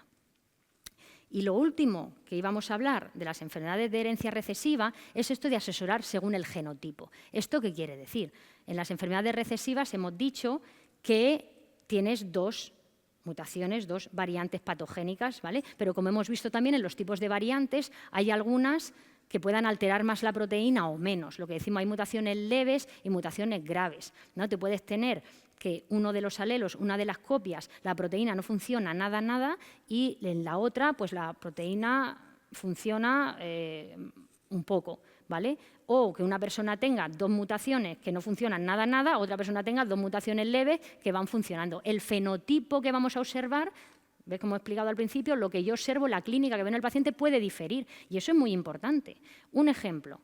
[SPEAKER 1] Y lo último que íbamos a hablar de las enfermedades de herencia recesiva es esto de asesorar según el genotipo. ¿Esto qué quiere decir? En las enfermedades recesivas hemos dicho que tienes dos mutaciones, dos variantes patogénicas, ¿vale? Pero como hemos visto también en los tipos de variantes, hay algunas que puedan alterar más la proteína o menos. Lo que decimos, hay mutaciones leves y mutaciones graves, ¿no? Te puedes tener que uno de los alelos, una de las copias, la proteína no funciona nada, y en la otra, pues la proteína funciona un poco, ¿vale? O que una persona tenga dos mutaciones que no funcionan nada, otra persona tenga dos mutaciones leves que van funcionando. El fenotipo que vamos a observar, ¿ves como he explicado al principio? Lo que yo observo, la clínica que veo en el paciente puede diferir, y eso es muy importante. Un ejemplo,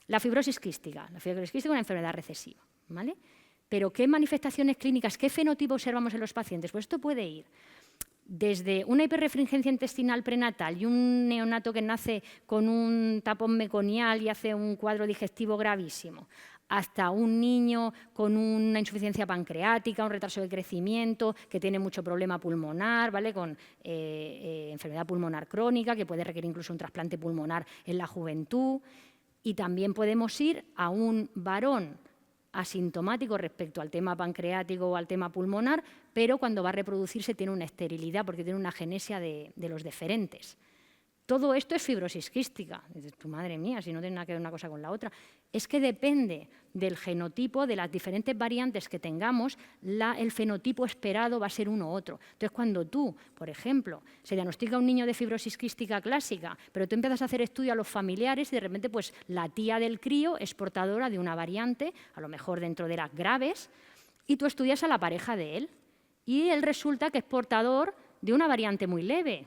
[SPEAKER 1] la fibrosis quística. La fibrosis quística es una enfermedad recesiva, ¿vale? Pero ¿qué manifestaciones clínicas, qué fenotipo observamos en los pacientes? Pues esto puede ir desde una hiperrefringencia intestinal prenatal y un neonato que nace con un tapón meconial y hace un cuadro digestivo gravísimo, hasta un niño con una insuficiencia pancreática, un retraso de crecimiento, que tiene mucho problema pulmonar, ¿vale?, con enfermedad pulmonar crónica, que puede requerir incluso un trasplante pulmonar en la juventud. Y también podemos ir a un varón asintomático respecto al tema pancreático o al tema pulmonar, pero cuando va a reproducirse tiene una esterilidad porque tiene una genesia de los deferentes. Todo esto es fibrosis quística. Dices, tu madre mía, si no tiene nada que ver una cosa con la otra. Es que depende del genotipo, de las diferentes variantes que tengamos, el fenotipo esperado va a ser uno u otro. Entonces, cuando tú, por ejemplo, se diagnostica a un niño de fibrosis quística clásica, pero tú empiezas a hacer estudio a los familiares y de repente pues, la tía del crío es portadora de una variante, a lo mejor dentro de las graves, y tú estudias a la pareja de él. Y él resulta que es portador de una variante muy leve,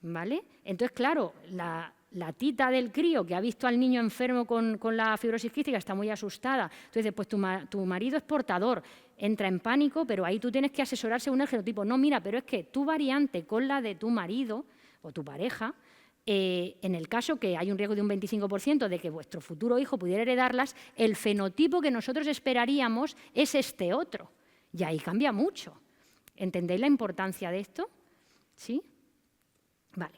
[SPEAKER 1] ¿vale? Entonces, claro, la tita del crío que ha visto al niño enfermo con la fibrosis quística está muy asustada. Entonces, pues tu marido es portador, entra en pánico, pero ahí tú tienes que asesorar según el genotipo. No, mira, pero es que tu variante con la de tu marido o tu pareja, en el caso que hay un riesgo de un 25% de que vuestro futuro hijo pudiera heredarlas, el fenotipo que nosotros esperaríamos es este otro. Y ahí cambia mucho. ¿Entendéis la importancia de esto? ¿Sí? Vale.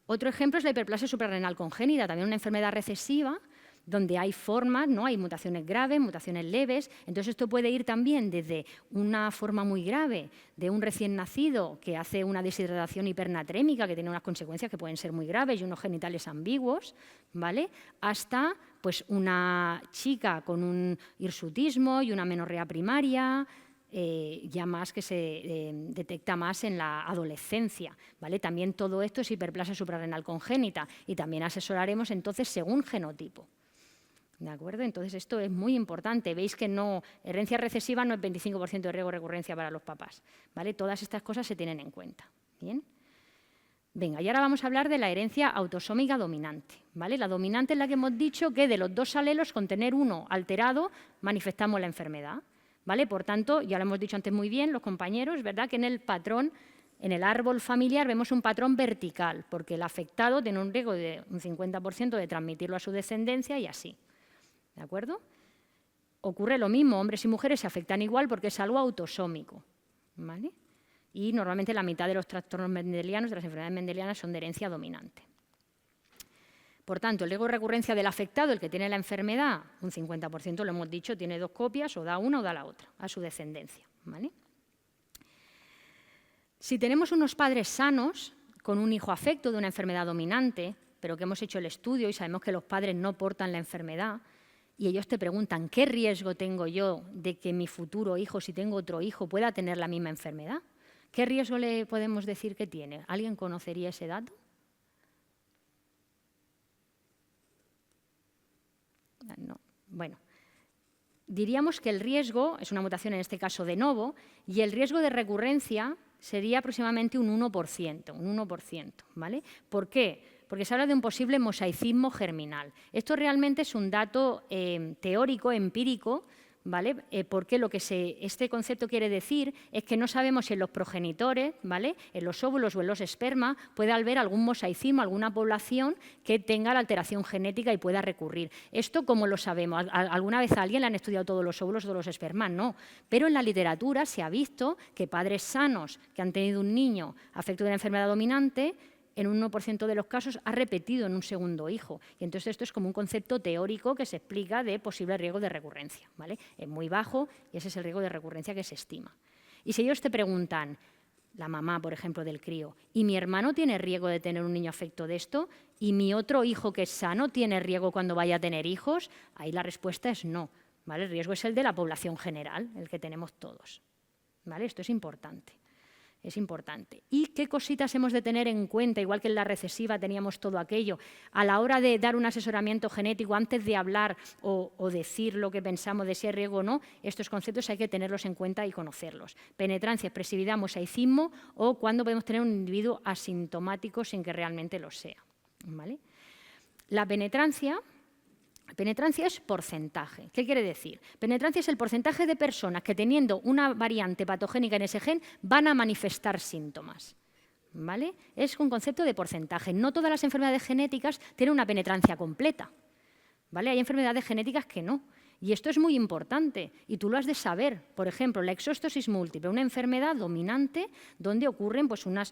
[SPEAKER 1] Otro ejemplo es la hiperplasia suprarrenal congénita, también una enfermedad recesiva donde hay formas, ¿no? Hay mutaciones graves, mutaciones leves. Entonces, esto puede ir también desde una forma muy grave de un recién nacido que hace una deshidratación hipernatrémica, que tiene unas consecuencias que pueden ser muy graves y unos genitales ambiguos, ¿vale? Hasta pues, una chica con un hirsutismo y una menorrea primaria, ya más que se detecta más en la adolescencia, ¿vale? También todo esto es hiperplasia suprarrenal congénita y también asesoraremos entonces según genotipo. ¿De acuerdo? Entonces, esto es muy importante. Veis que no, herencia recesiva no es 25% de riesgo de recurrencia para los papás, ¿vale? Todas estas cosas se tienen en cuenta. ¿Bien? Venga, y ahora vamos a hablar de la herencia autosómica dominante, ¿vale? La dominante es la que hemos dicho que de los dos alelos, con tener uno alterado, manifestamos la enfermedad, ¿vale? Por tanto, ya lo hemos dicho antes muy bien los compañeros, ¿verdad? Que en el patrón, en el árbol familiar, vemos un patrón vertical, porque el afectado tiene un riesgo de un 50% de transmitirlo a su descendencia y así. ¿De acuerdo? Ocurre lo mismo, hombres y mujeres se afectan igual porque es algo autosómico, ¿vale? Y normalmente la mitad de los trastornos mendelianos, de las enfermedades mendelianas, son de herencia dominante. Por tanto, el riesgo de recurrencia del afectado, el que tiene la enfermedad, un 50%, lo hemos dicho, tiene dos copias, o da una o da la otra, a su descendencia, ¿vale? Si tenemos unos padres sanos, con un hijo afecto de una enfermedad dominante, pero que hemos hecho el estudio y sabemos que los padres no portan la enfermedad, y ellos te preguntan, ¿qué riesgo tengo yo de que mi futuro hijo, si tengo otro hijo, pueda tener la misma enfermedad? ¿Qué riesgo le podemos decir que tiene? ¿Alguien conocería ese dato? No. Bueno, diríamos que el riesgo, es una mutación en este caso de novo, y el riesgo de recurrencia sería aproximadamente un 1%, ¿vale? ¿Por qué? Porque se habla de un posible mosaicismo germinal. Esto realmente es un dato teórico, empírico, ¿vale? Porque lo que este concepto quiere decir es que no sabemos si en los progenitores, ¿vale? En los óvulos o en los espermas puede haber algún mosaicismo, alguna población que tenga la alteración genética y pueda recurrir. ¿Esto cómo lo sabemos? ¿Alguna vez a alguien le han estudiado todos los óvulos o todos los espermas? No. Pero en la literatura se ha visto que padres sanos que han tenido un niño afecto de una enfermedad dominante, en un 1% de los casos ha repetido en un segundo hijo. Y entonces esto es como un concepto teórico que se explica de posible riesgo de recurrencia, ¿vale? Es muy bajo y ese es el riesgo de recurrencia que se estima. Y si ellos te preguntan, la mamá, por ejemplo, del crío, ¿y mi hermano tiene riesgo de tener un niño afecto de esto? ¿Y mi otro hijo que es sano tiene riesgo cuando vaya a tener hijos? Ahí la respuesta es no, ¿vale? El riesgo es el de la población general, el que tenemos todos, ¿vale? Esto es importante. Es importante. ¿Y qué cositas hemos de tener en cuenta? Igual que en la recesiva teníamos todo aquello. A la hora de dar un asesoramiento genético, antes de hablar o decir lo que pensamos de si hay riesgo o no, estos conceptos hay que tenerlos en cuenta y conocerlos. Penetrancia, expresividad, mosaicismo o cuándo podemos tener un individuo asintomático sin que realmente lo sea, ¿vale? La penetrancia es porcentaje. ¿Qué quiere decir? Penetrancia es el porcentaje de personas que teniendo una variante patogénica en ese gen van a manifestar síntomas, ¿vale? Es un concepto de porcentaje. No todas las enfermedades genéticas tienen una penetrancia completa, ¿vale? Hay enfermedades genéticas que no. Y esto es muy importante y tú lo has de saber. Por ejemplo, la exostosis múltiple, una enfermedad dominante donde ocurren pues, unas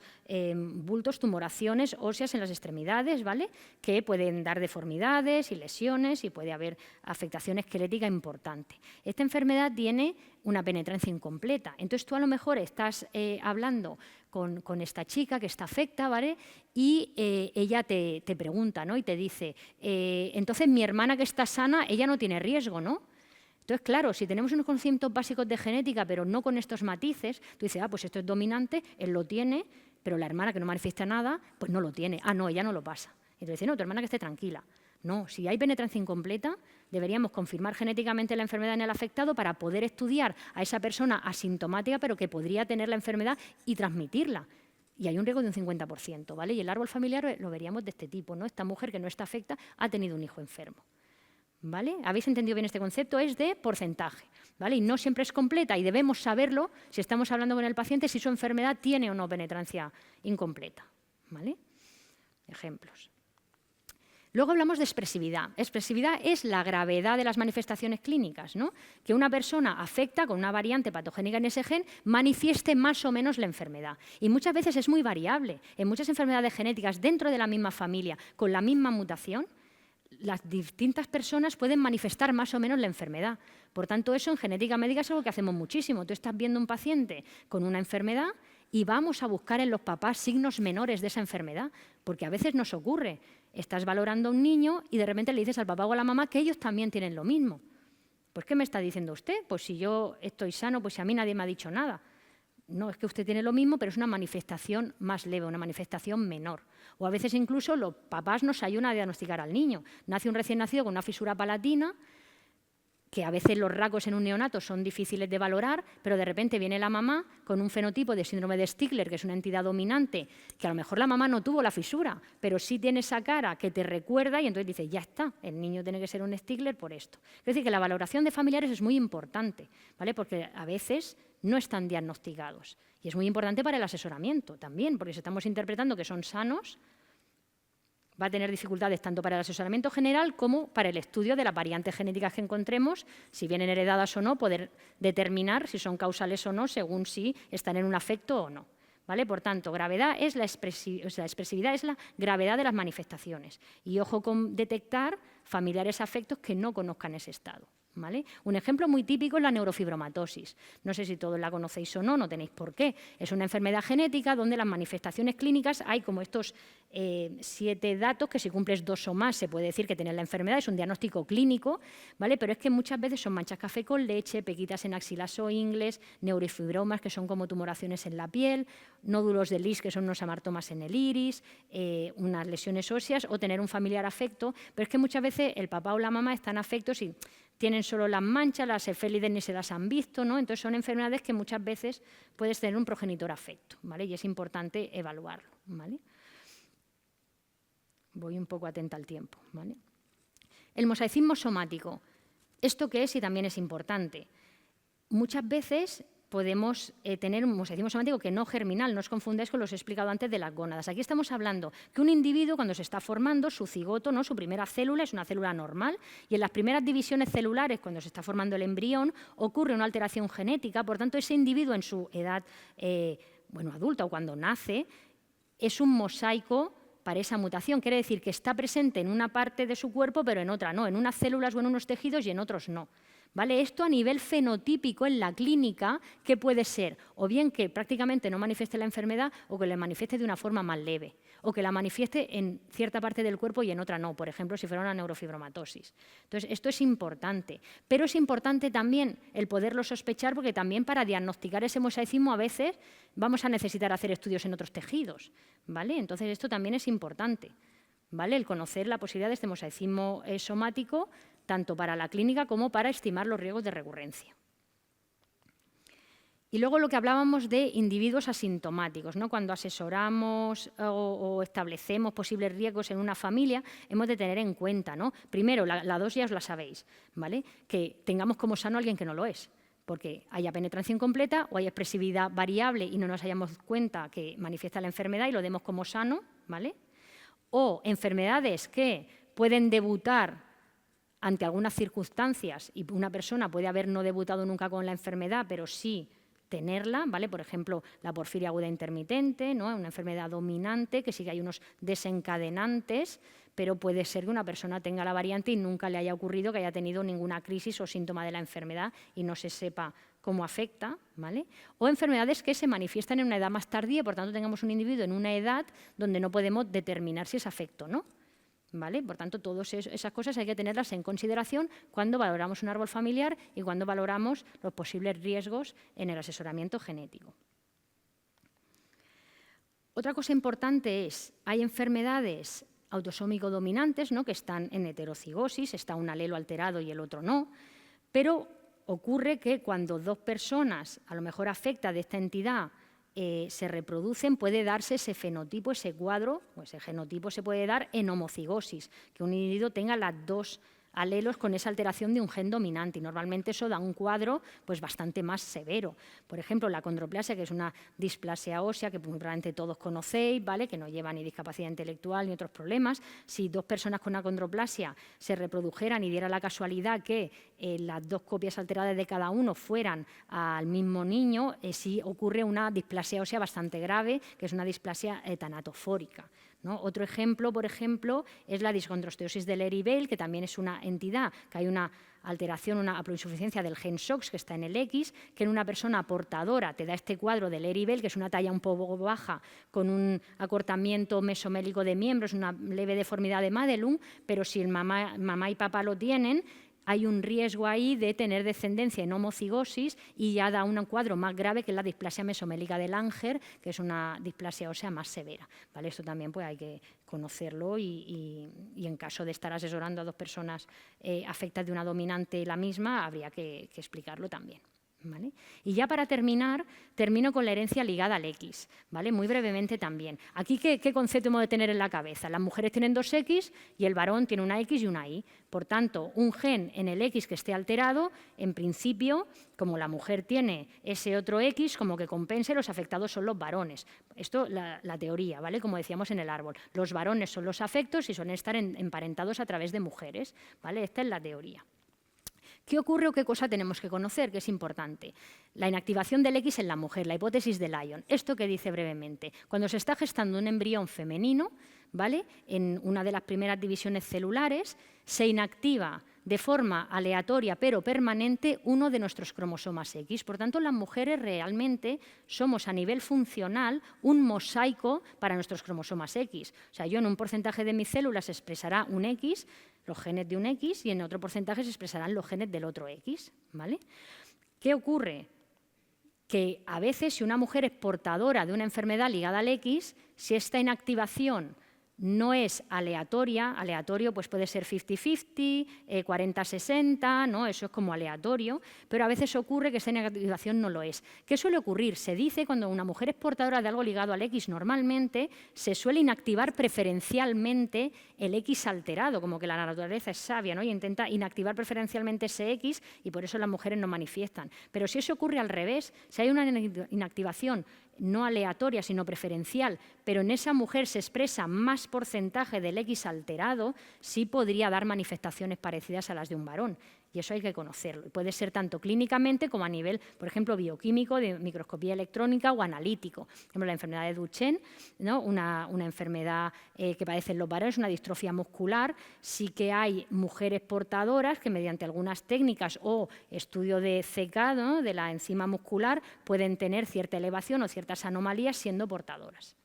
[SPEAKER 1] bultos, tumoraciones óseas en las extremidades, ¿vale? Que pueden dar deformidades y lesiones y puede haber afectación esquelética importante. Esta enfermedad tiene una penetrancia incompleta. Entonces tú a lo mejor estás hablando con esta chica que está afecta, ¿vale? Y ella te pregunta, ¿no? Y te dice, entonces mi hermana que está sana, ella no tiene riesgo, ¿no? Entonces, claro, si tenemos unos conocimientos básicos de genética, pero no con estos matices, tú dices, pues esto es dominante, él lo tiene, pero la hermana que no manifiesta nada, pues no lo tiene. Ah, no, ella no lo pasa. Y tú dices, no, tu hermana que esté tranquila. No, si hay penetrancia incompleta, deberíamos confirmar genéticamente la enfermedad en el afectado para poder estudiar a esa persona asintomática, pero que podría tener la enfermedad y transmitirla. Y hay un riesgo de un 50%, ¿vale? Y el árbol familiar lo veríamos de este tipo, ¿no? Esta mujer que no está afecta ha tenido un hijo enfermo, ¿vale? ¿Habéis entendido bien este concepto? Es de porcentaje, ¿vale? Y no siempre es completa y debemos saberlo si estamos hablando con el paciente si su enfermedad tiene o no penetrancia incompleta, ¿vale? Ejemplos. Luego hablamos de expresividad. Expresividad es la gravedad de las manifestaciones clínicas, ¿no? Que una persona afecta con una variante patogénica en ese gen manifieste más o menos la enfermedad. Y muchas veces es muy variable. En muchas enfermedades genéticas dentro de la misma familia, con la misma mutación, las distintas personas pueden manifestar más o menos la enfermedad. Por tanto, eso en genética médica es algo que hacemos muchísimo. Tú estás viendo un paciente con una enfermedad y vamos a buscar en los papás signos menores de esa enfermedad, porque a veces nos ocurre. Estás valorando a un niño y de repente le dices al papá o a la mamá que ellos también tienen lo mismo. Pues, ¿qué me está diciendo usted? Pues si yo estoy sano, pues si a mí nadie me ha dicho nada. No, es que usted tiene lo mismo, pero es una manifestación más leve, una manifestación menor. O a veces incluso los papás nos ayudan a diagnosticar al niño. Nace un recién nacido con una fisura palatina, que a veces los rasgos en un neonato son difíciles de valorar, pero de repente viene la mamá con un fenotipo de síndrome de Stickler, que es una entidad dominante, que a lo mejor la mamá no tuvo la fisura, pero sí tiene esa cara que te recuerda y entonces dice, ya está, el niño tiene que ser un Stickler por esto. Es decir, que la valoración de familiares es muy importante, ¿vale? Porque a veces no están diagnosticados. Y es muy importante para el asesoramiento también, porque si estamos interpretando que son sanos, va a tener dificultades tanto para el asesoramiento general como para el estudio de las variantes genéticas que encontremos, si vienen heredadas o no, poder determinar si son causales o no, según si están en un afecto o no. ¿Vale? Por tanto, gravedad es la expresividad es la gravedad de las manifestaciones. Y ojo con detectar familiares afectos que no conozcan ese estado. ¿Vale? Un ejemplo muy típico es la neurofibromatosis. No sé si todos la conocéis o no, no tenéis por qué. Es una enfermedad genética donde las manifestaciones clínicas hay como estos 7 datos que si cumples 2 o más se puede decir que tienes la enfermedad, es un diagnóstico clínico, ¿vale? Pero es que muchas veces son manchas café con leche, pequitas en axilas o ingles, neurofibromas que son como tumoraciones en la piel, nódulos de Lis que son unos amartomas en el iris, unas lesiones óseas o tener un familiar afecto, pero es que muchas veces el papá o la mamá están afectos y tienen solo las manchas, las cefélides ni se las han visto, ¿no? Entonces son enfermedades que muchas veces puedes tener un progenitor afecto, ¿vale? Y es importante evaluarlo, ¿vale? Voy un poco atenta al tiempo, ¿vale? El mosaicismo somático. ¿Esto qué es? Y también es importante. Muchas veces podemos tener un mosaicismo somático que no germinal, no os confundáis con lo que os he explicado antes de las gónadas. Aquí estamos hablando que un individuo cuando se está formando, su cigoto, ¿no? Su primera célula es una célula normal y en las primeras divisiones celulares, cuando se está formando el embrión, ocurre una alteración genética, por tanto ese individuo en su edad adulta o cuando nace es un mosaico para esa mutación. Quiere decir que está presente en una parte de su cuerpo pero en otra no, en unas células o en unos tejidos y en otros no. ¿Vale? Esto a nivel fenotípico en la clínica, ¿qué puede ser? O bien que prácticamente no manifieste la enfermedad o que la manifieste de una forma más leve, o que la manifieste en cierta parte del cuerpo y en otra no, por ejemplo, si fuera una neurofibromatosis. Entonces, esto es importante, pero es importante también el poderlo sospechar porque también para diagnosticar ese mosaicismo a veces vamos a necesitar hacer estudios en otros tejidos, ¿vale? Entonces, esto también es importante, ¿vale? El conocer la posibilidad de este mosaicismo somático tanto para la clínica como para estimar los riesgos de recurrencia. Y luego lo que hablábamos de individuos asintomáticos, ¿no? Cuando asesoramos o establecemos posibles riesgos en una familia, hemos de tener en cuenta, ¿no? Primero, la dos ya os la sabéis, ¿vale? Que tengamos como sano a alguien que no lo es, porque haya penetración completa o haya expresividad variable y no nos hayamos cuenta que manifiesta la enfermedad y lo demos como sano, ¿vale? O enfermedades que pueden debutar ante algunas circunstancias y una persona puede haber no debutado nunca con la enfermedad, pero sí tenerla, ¿vale? Por ejemplo, la porfiria aguda intermitente, ¿no? Una enfermedad dominante que sí que hay unos desencadenantes, pero puede ser que una persona tenga la variante y nunca le haya ocurrido que haya tenido ninguna crisis o síntoma de la enfermedad y no se sepa cómo afecta, ¿vale? O enfermedades que se manifiestan en una edad más tardía y por tanto tengamos un individuo en una edad donde no podemos determinar si es afecto o no. ¿Vale? Por tanto, todas esas cosas hay que tenerlas en consideración cuando valoramos un árbol familiar y cuando valoramos los posibles riesgos en el asesoramiento genético. Otra cosa importante es, hay enfermedades autosómico-dominantes, ¿no? Que están en heterocigosis, está un alelo alterado y el otro no, pero ocurre que cuando 2 personas, a lo mejor afecta de esta entidad, se reproducen, puede darse ese fenotipo, ese cuadro, o ese genotipo se puede dar en homocigosis, que un individuo tenga las 2 alelos con esa alteración de un gen dominante y normalmente eso da un cuadro pues, bastante más severo. Por ejemplo, la acondroplasia, que es una displasia ósea que probablemente todos conocéis, ¿vale? Que no lleva ni discapacidad intelectual ni otros problemas. Si 2 personas con acondroplasia se reprodujeran y diera la casualidad que las 2 copias alteradas de cada uno fueran al mismo niño, sí ocurre una displasia ósea bastante grave, que es una displasia tanatofórica. ¿no? Otro ejemplo, por ejemplo, es la discontrosteosis del Eryvel, que también es una entidad, que hay una alteración, una haploinsuficiencia del gen SOX que está en el X, que en una persona portadora te da este cuadro del Eryvel, que es una talla un poco baja, con un acortamiento mesomélico de miembros, una leve deformidad de Madelung, pero si el mamá y papá lo tienen, hay un riesgo ahí de tener descendencia en homocigosis y ya da un cuadro más grave que es la displasia mesomélica de Langer, que es una displasia ósea más severa, ¿vale? Esto también pues, hay que conocerlo y en caso de estar asesorando a dos personas afectadas de una dominante la misma, habría que explicarlo también. ¿Vale? Y ya para terminar, termino con la herencia ligada al X, ¿vale? Muy brevemente también. Aquí, ¿qué concepto hemos de tener en la cabeza? Las mujeres tienen dos X y el varón tiene una X y una Y. Por tanto, un gen en el X que esté alterado, en principio, como la mujer tiene ese otro X, como que compense, los afectados son los varones. Esto la teoría, ¿vale? Como decíamos en el árbol. Los varones son los afectos y suelen estar emparentados a través de mujeres, ¿vale? Esta es la teoría. ¿Qué ocurre o qué cosa tenemos que conocer, que es importante? La inactivación del X en la mujer, la hipótesis de Lyon. ¿Esto qué dice brevemente? Cuando se está gestando un embrión femenino, ¿vale? En una de las primeras divisiones celulares, se inactiva de forma aleatoria pero permanente uno de nuestros cromosomas X. Por tanto, las mujeres realmente somos a nivel funcional un mosaico para nuestros cromosomas X. O sea, yo en un porcentaje de mis células expresará un X, los genes de un X, y en otro porcentaje se expresarán los genes del otro X, ¿vale? ¿Qué ocurre? Que a veces si una mujer es portadora de una enfermedad ligada al X, si esta inactivación no es aleatoria, aleatorio pues puede ser 50-50, 40-60, ¿no? Eso es como aleatorio, pero a veces ocurre que esta inactivación no lo es. ¿Qué suele ocurrir? Se dice cuando una mujer es portadora de algo ligado al X, normalmente se suele inactivar preferencialmente el X alterado, como que la naturaleza es sabia, ¿no? Y intenta inactivar preferencialmente ese X y por eso las mujeres no manifiestan. Pero si eso ocurre al revés, si hay una inactivación no aleatoria, sino preferencial, pero en esa mujer se expresa más porcentaje del X alterado, sí podría dar manifestaciones parecidas a las de un varón. Y eso hay que conocerlo. Y puede ser tanto clínicamente como a nivel, por ejemplo, bioquímico, de microscopía electrónica o analítico. Por ejemplo, la enfermedad de Duchenne, ¿no? una enfermedad que padecen los varones, una distrofia muscular. Sí que hay mujeres portadoras que mediante algunas técnicas o estudio de CK, ¿no? de la enzima muscular, pueden tener cierta elevación o ciertas anomalías siendo portadoras.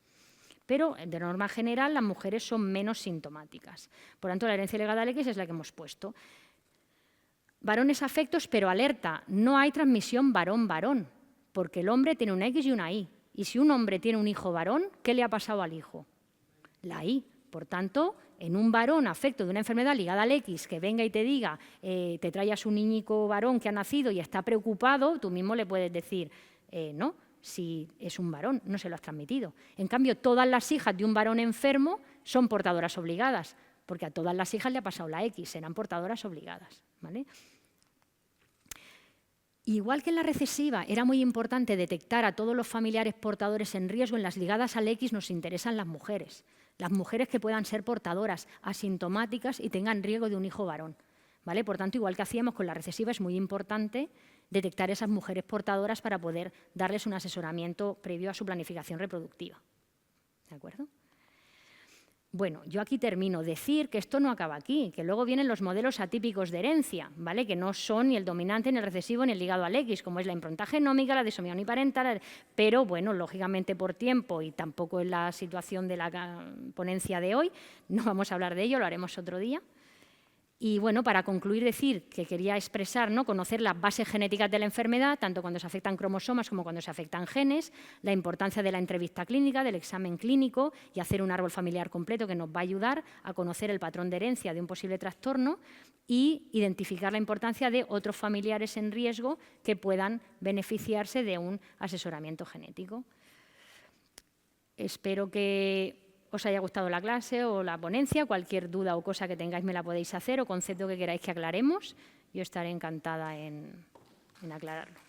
[SPEAKER 1] Pero, de norma general, las mujeres son menos sintomáticas. Por tanto, la herencia ligada al X es la que hemos puesto. Varones afectos, pero alerta, no hay transmisión varón-varón, porque el hombre tiene una X y una Y. Y si un hombre tiene un hijo varón, ¿qué le ha pasado al hijo? La Y. Por tanto, en un varón afecto de una enfermedad ligada al X, que venga y te diga, te traigas un niñico varón que ha nacido y está preocupado, tú mismo le puedes decir, no, si es un varón, no se lo has transmitido. En cambio, todas las hijas de un varón enfermo son portadoras obligadas, porque a todas las hijas le ha pasado la X, serán portadoras obligadas, ¿vale? Igual que en la recesiva era muy importante detectar a todos los familiares portadores en riesgo, en las ligadas al X nos interesan las mujeres que puedan ser portadoras asintomáticas y tengan riesgo de un hijo varón, ¿vale? Por tanto, igual que hacíamos con la recesiva, es muy importante detectar esas mujeres portadoras para poder darles un asesoramiento previo a su planificación reproductiva, ¿de acuerdo? Bueno, yo aquí termino. Decir que esto no acaba aquí, que luego vienen los modelos atípicos de herencia, ¿vale? Que no son ni el dominante, ni el recesivo, ni el ligado al X, como es la impronta genómica, la disomía uniparental, pero bueno, lógicamente por tiempo y tampoco en la situación de la ponencia de hoy, no vamos a hablar de ello, lo haremos otro día. Y bueno, para concluir, decir que quería expresar, ¿no? Conocer las bases genéticas de la enfermedad, tanto cuando se afectan cromosomas como cuando se afectan genes, la importancia de la entrevista clínica, del examen clínico y hacer un árbol familiar completo que nos va a ayudar a conocer el patrón de herencia de un posible trastorno y identificar la importancia de otros familiares en riesgo que puedan beneficiarse de un asesoramiento genético. Espero que os haya gustado la clase o la ponencia, cualquier duda o cosa que tengáis me la podéis hacer o concepto que queráis que aclaremos, yo estaré encantada en aclararlo.